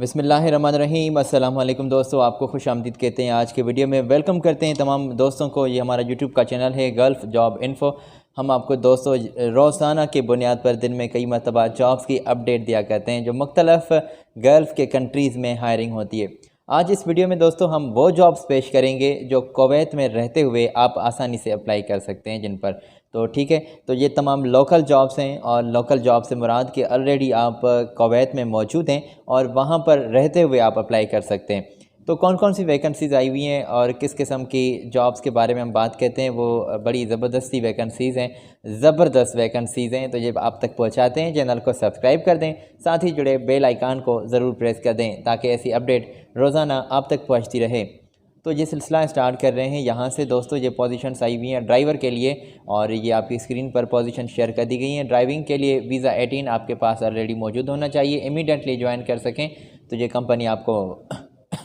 बिस्मिल्लाहिर्रहमानिर्रहीम। अस्सलाम वालेकुम दोस्तों, आपको खुश आमदीद कहते हैं। आज के वीडियो में वेलकम करते हैं तमाम दोस्तों को। ये हमारा यूट्यूब का चैनल है गल्फ़ जॉब इन्फ़ो। हम आपको दोस्तों रोज़ाना की बुनियाद पर दिन में कई मरतबा जॉब्स की अपडेट दिया करते हैं जो मुख्तलिफ़ गल्फ़ के कंट्रीज़ में हायरिंग होती है। आज इस वीडियो में दोस्तों हम वो जॉब्स पेश करेंगे जो कुवैत में रहते हुए आप आसानी से अप्लाई कर सकते हैं जिन पर। तो ठीक है, तो ये तमाम लोकल जॉब्स हैं और लोकल जॉब से मुराद कि ऑलरेडी आप कुवैत में मौजूद हैं और वहाँ पर रहते हुए आप अप्लाई कर सकते हैं। तो कौन कौन सी वैकेंसीज़ आई हुई हैं और किस किस्म की जॉब्स के बारे में हम बात करते हैं, वो बड़ी ज़बरदस्ती वैकेंसीज़ हैं, ज़बरदस्त वैकेंसीज़ हैं। तो ये आप तक पहुँचाते हैं, चैनल को सब्सक्राइब कर दें, साथ ही जुड़े बेल आइकान को ज़रूर प्रेस कर दें ताकि ऐसी अपडेट रोज़ाना आप तक पहुँचती रहे। तो ये सिलसिला स्टार्ट कर रहे हैं यहाँ से दोस्तों। ये पोजीशंस आई हुई हैं ड्राइवर के लिए और ये आपकी स्क्रीन पर पोजीशन शेयर कर दी गई हैं। ड्राइविंग के लिए वीज़ा 18 आपके पास ऑलरेडी मौजूद होना चाहिए, इमीडिएटली ज्वाइन कर सकें। तो ये कंपनी आपको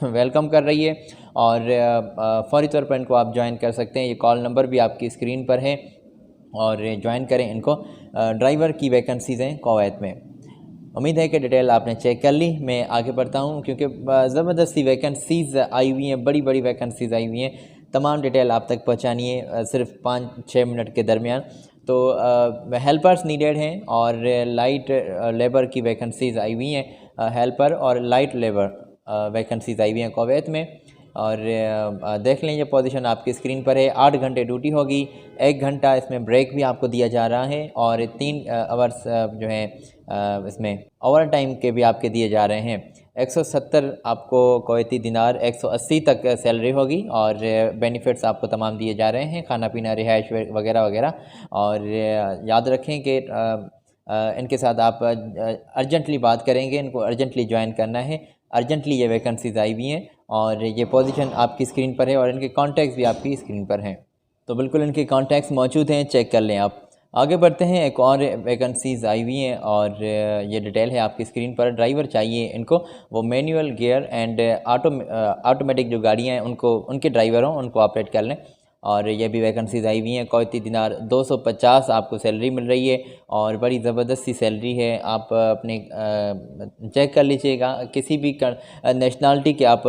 वेलकम कर रही है और फ़ौरी तौर पर इनको आप ज्वाइन कर सकते हैं। ये कॉल नंबर भी आपकी स्क्रीन पर है और ज्वाइन करें इनको। ड्राइवर की वैकेंसीज़ हैं कुवैत में। उम्मीद है कि डिटेल आपने चेक कर ली। मैं आगे बढ़ता हूँ क्योंकि ज़बरदस्ती वैकेंसीज़ आई हुई हैं, बड़ी बड़ी वैकेंसीज़ आई हुई हैं। तमाम डिटेल आप तक पहुँचानी है सिर्फ 5-6 मिनट के दरमियान। तो हेल्पर्स नीडेड हैं और लाइट लेबर की वैकेंसीज़ आई हुई हैं। हेल्पर और लाइट लेबर वैकेंसीज़ आई हुई हैं कुवैत में। और देख लें, ये पोजीशन आपकी स्क्रीन पर है। 8 घंटे ड्यूटी होगी, 1 घंटा इसमें ब्रेक भी आपको दिया जा रहा है और 3 आवर्स जो हैं इसमें ओवर टाइम के भी आपके दिए जा रहे हैं। 170 आपको कुवैती दिनार 180 तक सैलरी होगी और बेनिफिट्स आपको तमाम दिए जा रहे हैं, खाना पीना, रिहाइश वगैरह वगैरह। और याद रखें कि इनके साथ आप अर्जेंटली बात करेंगे, इनको अर्जेंटली ज्वाइन करना है। अर्जेंटली ये वैकेंसीज़ आई हुई हैं और ये पोजीशन आपकी स्क्रीन पर है और इनके कॉन्टैक्ट्स भी आपकी स्क्रीन पर हैं। तो बिल्कुल इनके कॉन्टैक्ट्स मौजूद हैं, चेक कर लें आप। आगे बढ़ते हैं, एक और वैकेंसीज़ आई हुई हैं और ये डिटेल है आपकी स्क्रीन पर। ड्राइवर चाहिए इनको, वो मैनुअल गियर एंड ऑटोमेटिक जो गाड़ियाँ हैं उनको, उनके ड्राइवर हों, उनको ऑपरेट कर लें। और ये भी वैकेंसीज़ आई हुई हैं। कुवैती दिनार 250 आपको सैलरी मिल रही है और बड़ी ज़बरदस्ती सैलरी है। आप अपने चेक कर लीजिएगा, किसी भी नेशनलिटी के आप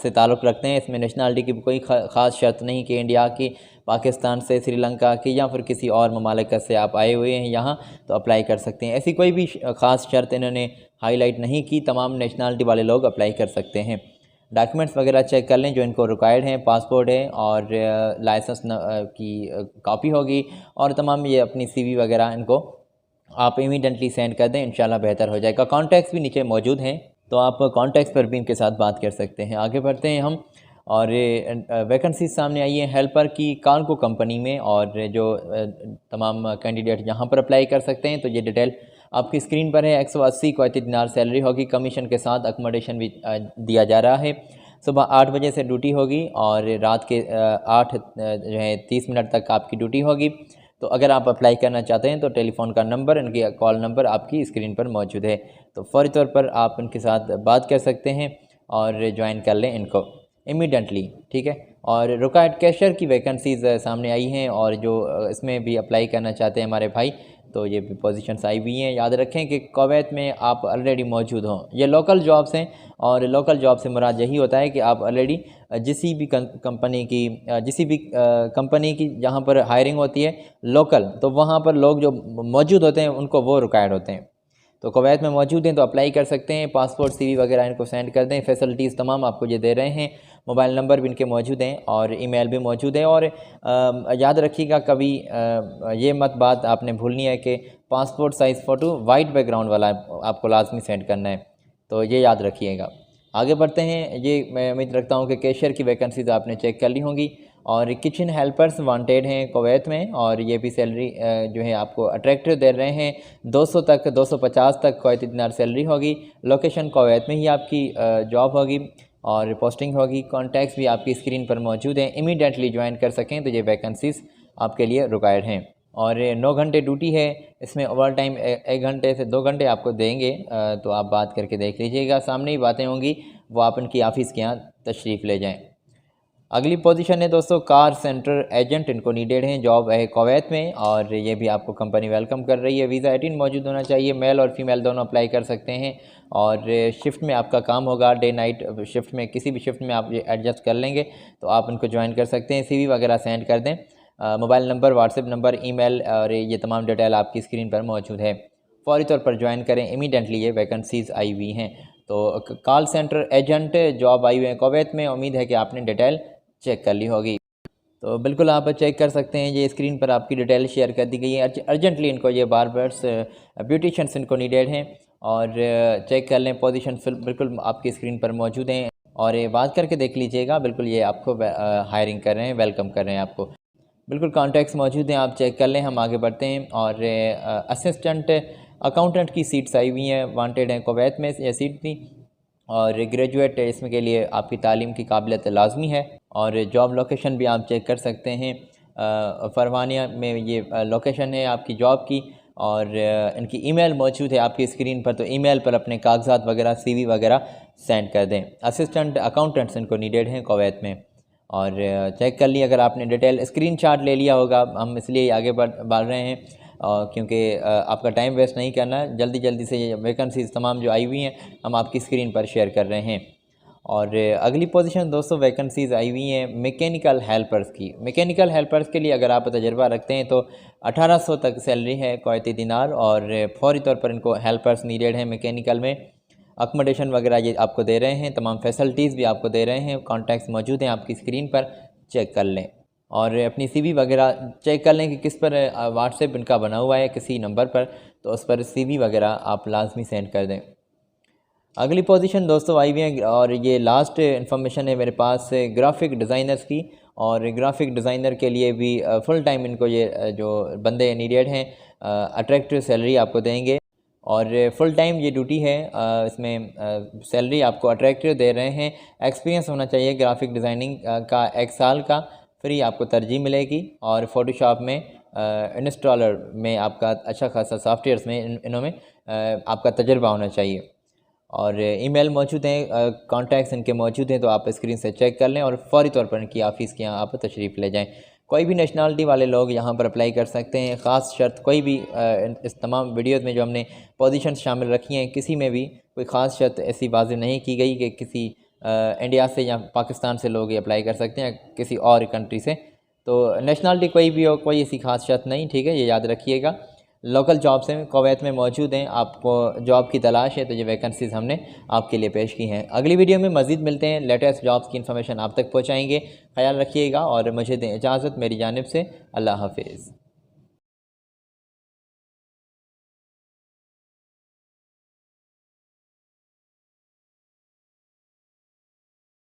से ताल्लुक़ रखते हैं। इसमें नेशनलिटी की कोई ख़ास शर्त नहीं कि इंडिया की, पाकिस्तान से, श्रीलंका की या फिर किसी और ममालिकत से आप आए हुए हैं यहाँ तो अप्लाई कर सकते हैं। ऐसी कोई भी ख़ास शर्त इन्होंने हाईलाइट नहीं की, तमाम नेशनलिटी वाले लोग अप्लाई कर सकते हैं। डॉक्यूमेंट्स वगैरह चेक कर लें जो इनको रिक्वायर्ड हैं। पासपोर्ट है और लाइसेंस की कॉपी होगी और तमाम ये अपनी सीवी वगैरह इनको आप इमीडिएटली सेंड कर दें, इंशाल्लाह बेहतर हो जाएगा। कॉन्टैक्ट्स भी नीचे मौजूद हैं तो आप कॉन्टैक्ट्स पर भी इनके साथ बात कर सकते हैं। आगे बढ़ते हैं हम और वैकेंसी सामने आई है हेल्पर की कार्गो कंपनी में और जो तमाम कैंडिडेट यहाँ पर अप्लाई कर सकते हैं। तो ये डिटेल आपकी स्क्रीन पर है। 180 कुवैती दिनार सैलरी होगी, कमीशन के साथ अकोमोडेशन भी दिया जा रहा है। सुबह 8 बजे से ड्यूटी होगी और रात के 8 जो है 30 मिनट तक आपकी ड्यूटी होगी। तो अगर आप अप्लाई करना चाहते हैं तो टेलीफ़ोन का नंबर, इनके कॉल नंबर आपकी स्क्रीन पर मौजूद है। तो फ़ौरी तौर पर आप इनके साथ बात कर सकते हैं और ज्वाइन कर लें इनको इमीडिएटली, ठीक है। और रिक्वायर्ड कैशियर की वैकेंसीज़ सामने आई हैं और जो इसमें भी अप्लाई करना चाहते हैं हमारे भाई, तो ये भी पोजीशंस आई हुई हैं। याद रखें कि कुवैत में आप ऑलरेडी मौजूद हों। ये लोकल जॉब्स हैं और लोकल जॉब से मुराद यही होता है कि आप ऑलरेडी किसी भी कंपनी की जहाँ पर हायरिंग होती है लोकल, तो वहाँ पर लोग जो मौजूद होते हैं उनको वो रिक्वायर्ड होते हैं। तो कुवैत में मौजूद हैं तो अप्लाई कर सकते हैं। पासपोर्ट, सीवी वगैरह इनको सेंड कर दें। फैसिलिटीज़ तमाम आपको ये दे रहे हैं। मोबाइल नंबर भी इनके मौजूद हैं और ईमेल भी मौजूद है। और याद रखिएगा, कभी ये मत बात आपने भूलनी है कि passport size photo white background वाला आपको लाजमी सेंड करना है, तो ये याद रखिएगा। आगे बढ़ते हैं। ये मैं उम्मीद रखता हूँ कि कैशियर की वैकेंसीज़ आपने चेक कर ली होंगी और किचन हेल्पर्स वांटेड हैं कुवैत में और ये भी सैलरी जो है आपको अट्रैक्टिव दे रहे हैं। 200 तक 250 तक कुवैती दिनार सैलरी होगी। लोकेशन कुवैत में ही आपकी जॉब होगी और पोस्टिंग होगी। कॉन्टैक्ट्स भी आपकी स्क्रीन पर मौजूद हैं, इमीडिएटली ज्वाइन कर सकें तो ये वैकेंसीज़ आपके लिए रिक्वायर्ड हैं। और 9 घंटे ड्यूटी है, इसमें ओवर टाइम 1 घंटे से 2 घंटे आपको देंगे। तो आप बात करके देख लीजिएगा, सामने ही बातें होंगी, वो आप इनकी ऑफ़िस के यहाँ तशरीफ़ ले जाएँ। अगली पोजीशन है दोस्तों कार सेंटर एजेंट, इनको नीडेड है, जॉब है कुवैत में और ये भी आपको कंपनी वेलकम कर रही है। वीज़ा 18 मौजूद होना चाहिए, मेल और फीमेल दोनों अप्लाई कर सकते हैं और शिफ्ट में आपका काम होगा, डे नाइट शिफ्ट में, किसी भी शिफ्ट में आप ये एडजस्ट कर लेंगे तो आप उनको ज्वाइन कर सकते हैं। CV वगैरह सेंड कर दें, mobile number, WhatsApp number, email और ये तमाम डिटेल आपकी स्क्रीन पर मौजूद है। फौरी तौर पर ज्वाइन करें, इमीडिएटली ये वैकेंसीज़ आई हुई हैं। तो कॉल सेंटर एजेंट जॉब आई हुई है कुवैत में, उम्मीद है कि आपने डिटेल चेक कर ली होगी। तो बिल्कुल आप चेक कर सकते हैं, ये स्क्रीन पर आपकी डिटेल शेयर कर दी गई है। अर्जेंटली इनको ये बार्बर्स, ब्यूटिशियंस इनको नीडेड हैं और चेक कर लें, पोजीशन बिल्कुल आपकी स्क्रीन पर मौजूद हैं और ये बात करके देख लीजिएगा, बिल्कुल ये आपको हायरिंग कर रहे हैं, वेलकम कर रहे हैं आपको। बिल्कुल कॉन्टैक्ट्स मौजूद हैं, आप चेक कर लें। हम आगे बढ़ते हैं और असिस्टेंट अकाउंटेंट की सीट्स आई हुई हैं, वांटेड हैं कुवैत में ये सीट थी और ग्रेजुएट इसमें के लिए आपकी तालीम की काबिलियत लाजमी है और जॉब लोकेशन भी आप चेक कर सकते हैं। फरवानिया में ये लोकेशन है आपकी जॉब की और इनकी ईमेल मौजूद है आपकी स्क्रीन पर, तो ईमेल पर अपने कागजात वगैरह, CV वगैरह सेंड कर दें। असिस्टेंट अकाउंटेंट्स इनको नीडेड हैं कुवैत में और चेक कर ली। अगर आपने डिटेल स्क्रीनशॉट ले लिया होगा, हम इसलिए आगे बढ़ रहे हैं क्योंकि आपका टाइम वेस्ट नहीं करना है, जल्दी से ये वैकेंसीज़ तमाम जो आई हुई हैं हम आपकी स्क्रीन पर शेयर कर रहे हैं। और अगली पोजीशन दोस्तों वैकेंसीज़ आई हुई हैं मैकेनिकल हेल्पर्स की। मैकेनिकल हेल्पर्स के लिए अगर आप तजर्बा रखते हैं तो 1800 तक सैलरी है कुवैती दिनार और फौरी तौर पर इनको हेल्पर्स नीडेड हैं मैकेनिकल में। अकोमोडेशन वगैरह ये आपको दे रहे हैं, तमाम फैसिलिटीज़ भी आपको दे रहे हैं। कॉन्टैक्ट्स मौजूद हैं आपकी स्क्रीन पर, चेक कर लें और अपनी CV वगैरह चेक कर लें कि किस पर व्हाट्सएप इनका बना हुआ है, किसी नंबर पर, तो उस पर CV वगैरह आप लाजमी सेंड कर दें। अगली पोजीशन दोस्तों आई हुई है और ये लास्ट इन्फॉर्मेशन है मेरे पास ग्राफिक डिज़ाइनर्स की और ग्राफिक डिज़ाइनर के लिए भी फुल टाइम इनको ये जो बंदे नीडेड हैं, अट्रैक्टिव सैलरी आपको देंगे और फुल टाइम ये ड्यूटी है। इसमें सैलरी आपको अट्रैक्टिव दे रहे हैं। एक्सपीरियंस होना चाहिए ग्राफिक डिज़ाइनिंग का 1 साल का, फ्री आपको तरजीह मिलेगी और फ़ोटोशॉप में इंस्टॉलर में आपका अच्छा खासा सॉफ्टवेयर्स में इनों में आपका तजर्बा होना चाहिए और ईमेल मौजूद हैं, कॉन्टैक्ट्स इनके मौजूद हैं, तो आप स्क्रीन से चेक कर लें और फौरी तौर पर इनकी ऑफ़िस के यहाँ आप तशरीफ़ ले जाएं। कोई भी नेशनलिटी वाले लोग यहाँ पर अप्लाई कर सकते हैं, ख़ास शर्त कोई भी इस तमाम वीडियोज़ में जो हमने पोजीशन शामिल रखी हैं किसी में भी कोई ख़ास शर्त ऐसी वाज़ेह नहीं की गई कि किसी इंडिया से या पाकिस्तान से लोग ये अप्लाई कर सकते हैं किसी और कंट्री से। तो नेशनलिटी कोई भी हो, कोई ऐसी ख़ास शर्त नहीं, ठीक है, ये याद रखिएगा। लोकल जॉब्स हैं कुवैत में मौजूद हैं, आपको जॉब की तलाश है तो ये वैकेंसीज़ हमने आपके लिए पेश की हैं। अगली वीडियो में मज़ीद मिलते हैं, लेटेस्ट जॉब्स की इन्फॉर्मेशन आप तक पहुँचाएँगे। ख्याल रखिएगा और मुझे दें इजाज़त मेरी जानिब से। अल्लाह हाफिज़।